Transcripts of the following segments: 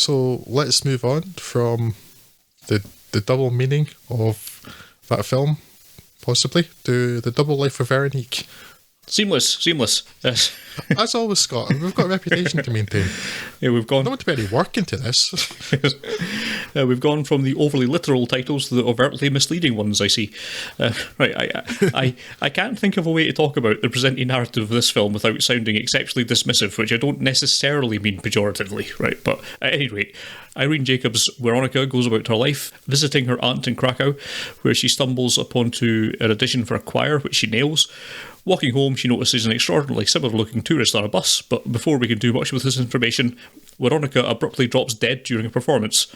So let's move on from the double meaning of that film, possibly, to the double life of Veronique. Seamless. Yes. As always, Scott, we've got a reputation to maintain. Yeah, we've gone. I don't want to put any work into this. We've gone from the overly literal titles to the overtly misleading ones, I see. Right, I can't think of a way to talk about the presenting narrative of this film without sounding exceptionally dismissive, which I don't necessarily mean pejoratively, right? But at any rate, Irene Jacobs' Veronica goes about her life, visiting her aunt in Krakow, where she stumbles upon an audition for a choir, which she nails. Walking home, she notices an extraordinarily similar-looking tourist on a bus, but before we can do much with this information, Veronica abruptly drops dead during a performance.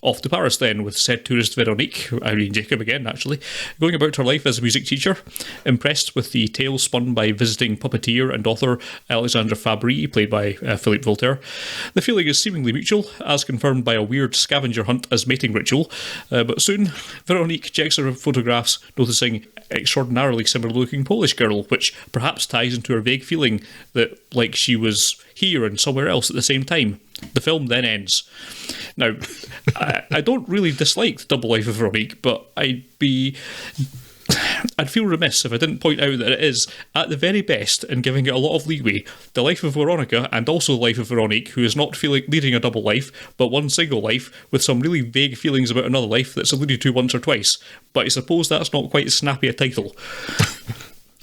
Off to Paris then, with said tourist Veronique, Irene Jacob again actually, going about her life as a music teacher, impressed with the tale spun by visiting puppeteer and author Alexandre Fabry, played by Philippe Voltaire. The feeling is seemingly mutual, as confirmed by a weird scavenger hunt as mating ritual, but soon Veronique checks her photographs, noticing extraordinarily similar-looking Polish girl, which perhaps ties into her vague feeling that, like, she was here and somewhere else at the same time. The film then ends. Now, I don't really dislike The Double Life of Veronique, but I'd feel remiss if I didn't point out that it is, at the very best, and giving it a lot of leeway, the life of Veronica and also the life of Veronique, who is not leading a double life, but one single life, with some really vague feelings about another life that's alluded to once or twice. But I suppose that's not quite as snappy a title.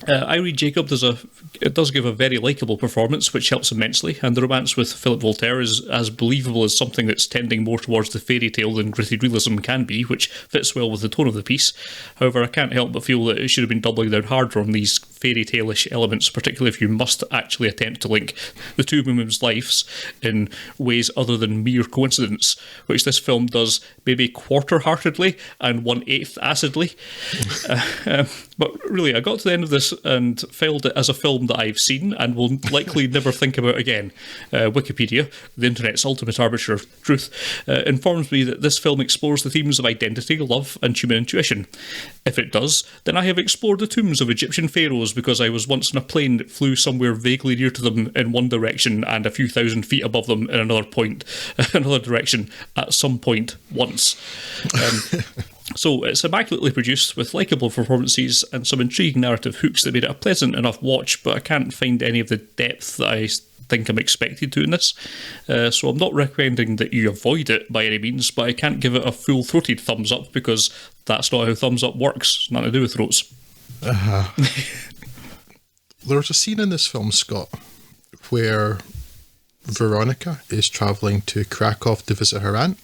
Irene Jacob does give a very likeable performance, which helps immensely, and the romance with Philippe Voltaire is as believable as something that's tending more towards the fairy tale than gritty realism can be, which fits well with the tone of the piece. However, I can't help but feel that it should have been doubling down harder on these fairy tale-ish elements, particularly if you must actually attempt to link the two women's lives in ways other than mere coincidence, which this film does maybe quarter-heartedly and one-eighth acidly. But really, I got to the end of this and felt it as a film that I've seen and will likely never think about again. Wikipedia, the internet's ultimate arbiter of truth, informs me that this film explores the themes of identity, love, and human intuition. If it does, then I have explored the tombs of Egyptian pharaohs because I was once in a plane that flew somewhere vaguely near to them in one direction and a few thousand feet above them in another direction at some point once. So it's immaculately produced with likeable performances and some intriguing narrative hooks that made it a pleasant enough watch, but I can't find any of the depth that I think I'm expected to in this. So I'm not recommending that you avoid it by any means, but I can't give it a full-throated thumbs up because that's not how thumbs up works. It's nothing to do with throats. There's a scene in this film, Scott, where Veronica is travelling to Krakow to visit her aunt,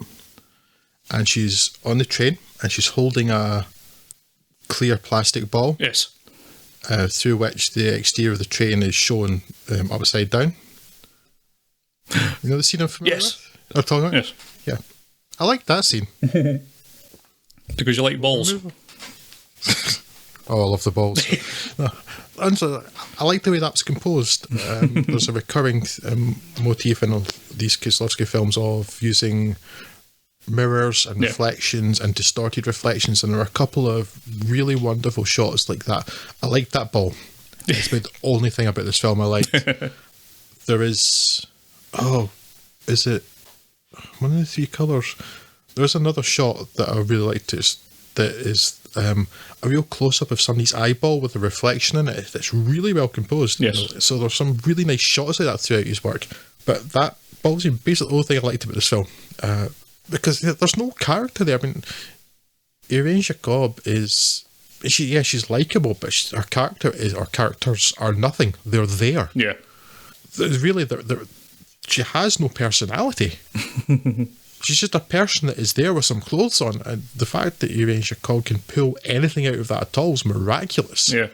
and she's on the train and she's holding a clear plastic ball. Yes. Through which the exterior of the train is shown upside down. You know the scene I'm familiar with? I'm talking about? Yes. Yeah. I like that scene. Because you like balls. Oh, I love the balls. No, I like the way that's composed. There's a recurring motif in all these Kieślowski films of using mirrors and reflections and distorted reflections, and there are a couple of really wonderful shots like that. I like that ball. It's the only thing about this film I liked. There is is it one of the three colours? There's another shot that I really liked that is a real close-up of somebody's eyeball with a reflection in it. That's really well composed. Yes. So there's some really nice shots like that throughout his work. But that ball's basically the only thing I liked about this film. Because there's no character there. I mean, Irene Jacob she's likeable, but her characters are nothing. They're there. Yeah. Really, she has no personality. She's just a person that is there with some clothes on, and the fact that Irene Jacob can pull anything out of that at all is miraculous. Yeah.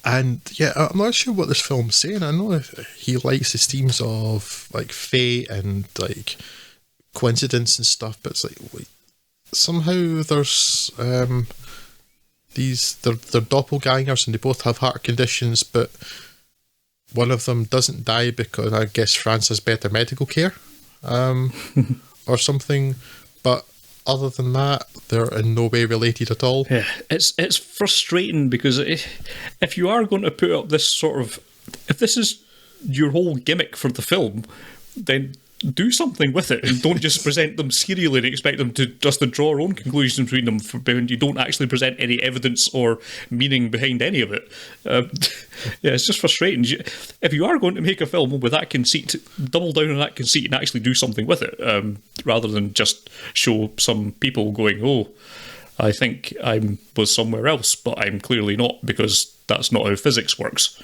And yeah, I'm not sure what this film's saying. I know he likes his themes of like fate and like coincidence and stuff, but it's like somehow there's they're doppelgangers and they both have heart conditions, but one of them doesn't die because I guess France has better medical care or something, but other than that they're in no way related at all. Yeah, it's frustrating because if you are going to put up this sort of, if this is your whole gimmick for the film, then do something with it, and don't just present them serially and expect them to just to draw their own conclusions between them when you don't actually present any evidence or meaning behind any of it. Yeah, it's just frustrating. If you are going to make a film with that conceit, double down on that conceit and actually do something with it, rather than just show some people going, oh, I think I was somewhere else, but I'm clearly not, because that's not how physics works.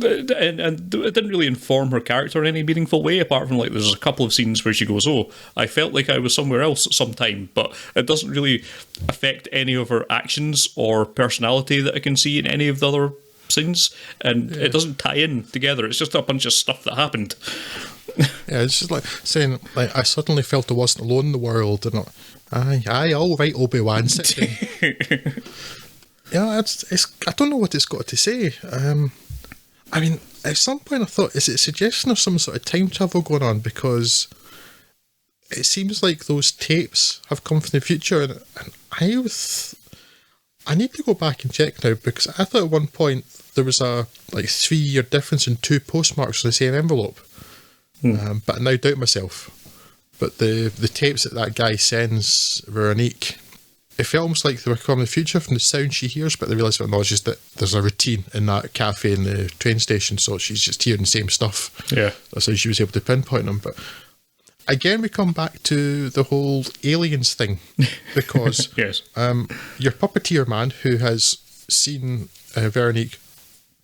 And it didn't really inform her character in any meaningful way, apart from like there's a couple of scenes where she goes, oh, I felt like I was somewhere else at some time, but it doesn't really affect any of her actions or personality that I can see in any of the other scenes, and it doesn't tie in together. It's just a bunch of stuff that happened. Yeah, it's just like saying, like, I suddenly felt I wasn't alone in the world, and aye, all right, Obi-Wan, sit down. Yeah, it's I don't know what it's got to say. I mean, at some point I thought, is it a suggestion of some sort of time travel going on? Because it seems like those tapes have come from the future, and I need to go back and check now, because I thought at one point there was a 3-year difference in 2 postmarks in the same envelope. But I now doubt myself. But the tapes that guy sends Veronique, it felt almost like they were from the future from the sound she hears, but they realise that it's just that there's a routine in that cafe in the train station, so she's just hearing the same stuff. Yeah. That's how she was able to pinpoint them. But again, we come back to the whole aliens thing, because yes. Your puppeteer man, who has seen Veronique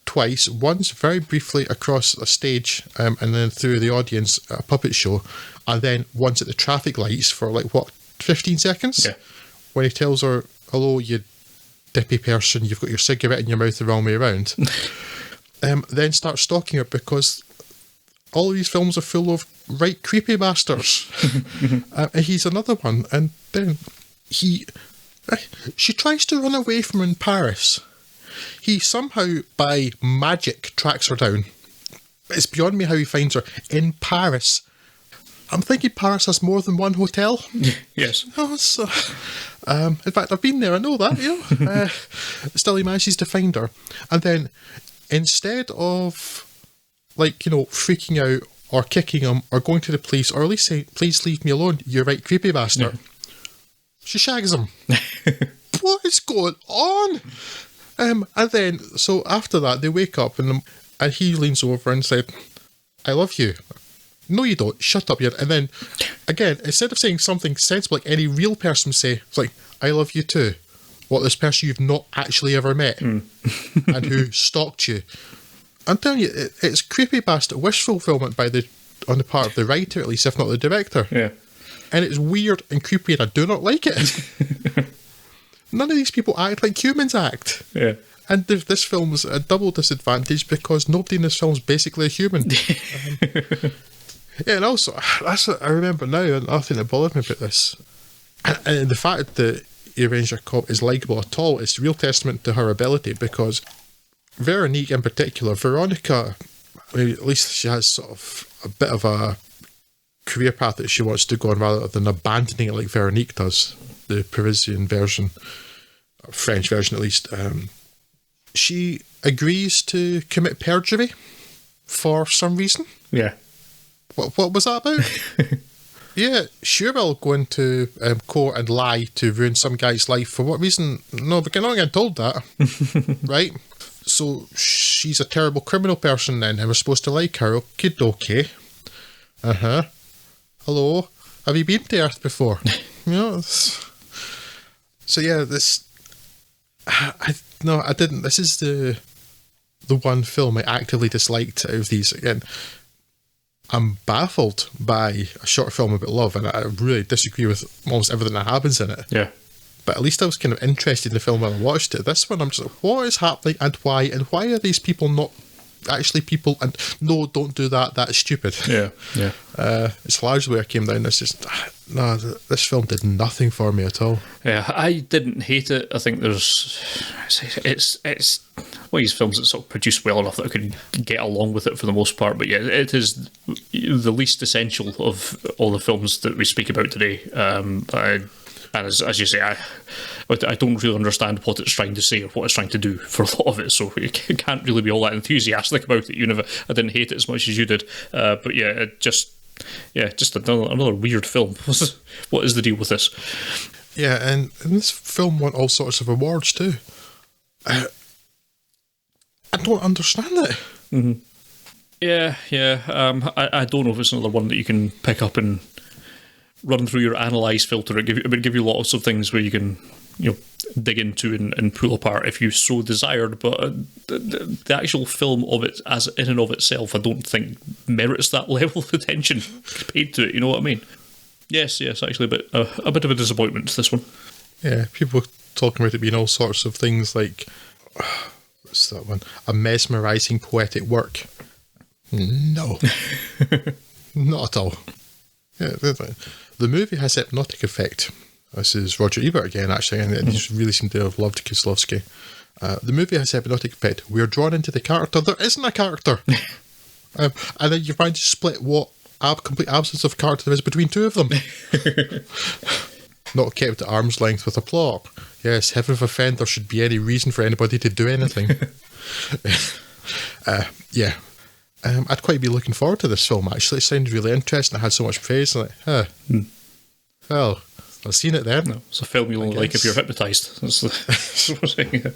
twice, once very briefly across a stage, and then through the audience at a puppet show, and then once at the traffic lights for 15 seconds? Yeah. When he tells her, hello, you dippy person, you've got your cigarette in your mouth the wrong way around. Then starts stalking her, because all of these films are full of right creepy bastards. And he's another one. And then she tries to run away from him in Paris. He somehow, by magic, tracks her down. It's beyond me how he finds her in Paris. I'm thinking Paris has more than one hotel. Yes. In fact, I've been there, I know that, Still, he manages to find her. And then, instead of, freaking out or kicking him or going to the police, or at least saying, please leave me alone, you right creepy bastard, she shags him. What is going on? And then, so after that, they wake up and he leans over and said, I love you. No, you don't. Shut up, and then, again, instead of saying something sensible like any real person would say, it's like, I love you too. What, this person you've not actually ever met and who stalked you. I'm telling you, it's creepypasta wish fulfillment on the part of the writer, at least, if not the director. Yeah. And it's weird and creepy, and I do not like it. None of these people act like humans act. Yeah. And this film's a double disadvantage, because nobody in this film's basically a human. Yeah, and also, that's what I remember now, another thing that bothered me about this. And the fact that Ranger Cop is likeable at all is a real testament to her ability, because Veronique in particular, Veronica, I mean, at least she has sort of a bit of a career path that she wants to go on, rather than abandoning it like Veronique does, the Parisian version, or French version at least. She agrees to commit perjury for some reason. Yeah. What was that about? Yeah, sure, I'll go into court and lie to ruin some guy's life. For what reason? No, but I'm not getting told that. Right? So she's a terrible criminal person then, and we're supposed to like her. Okay. Uh-huh. Hello? Have you been to Earth before? So yeah, this... No, I didn't. This is the one film I actively disliked out of these. Again, I'm baffled by a short film about love, and I really disagree with almost everything that happens in it. Yeah. But at least I was kind of interested in the film when I watched it. This one, I'm just like, what is happening and why are these people not actually people? And no, don't do that, that's stupid. Yeah. It's largely where I came down. It's just, no, this film did nothing for me at all. Yeah, I didn't hate it. I think it's one of these films that's sort of produced well enough that I could get along with it for the most part. But yeah, it is the least essential of all the films that we speak about today. And as you say, I don't really understand what it's trying to say or what it's trying to do for a lot of it, so you can't really be all that enthusiastic about it, even if I didn't hate it as much as you did. But yeah, it just yeah, just another weird film. What is the deal with this? Yeah, and this film won all sorts of awards too. I don't understand it. Mm-hmm. Yeah. I don't know if it's another one that you can pick up and run through your analyze filter. It would give you lots of things where you can, dig into and pull apart if you so desired. But the actual film of it, as in and of itself, I don't think merits that level of attention paid to it. You know what I mean? Yes, actually, but a bit of a disappointment, this one. Yeah, people talking about it being all sorts of things like, what's that one? A mesmerising poetic work. No. Not at all. Yeah, the movie has hypnotic effect. This is Roger Ebert again, actually, and he really seemed to have loved Kieślowski. The movie has hypnotic effect. We're drawn into the character. There isn't a character. And then you find to split what complete absence of character there is between two of them. Not kept at arm's length with a plot. Yes, heaven forbid there should be any reason for anybody to do anything. Yeah. I'd quite be looking forward to this film, actually. It sounded really interesting. I had so much praise in it. Well, I've seen it then. No, it's a film you'll only like if you're hypnotised. That's the thing.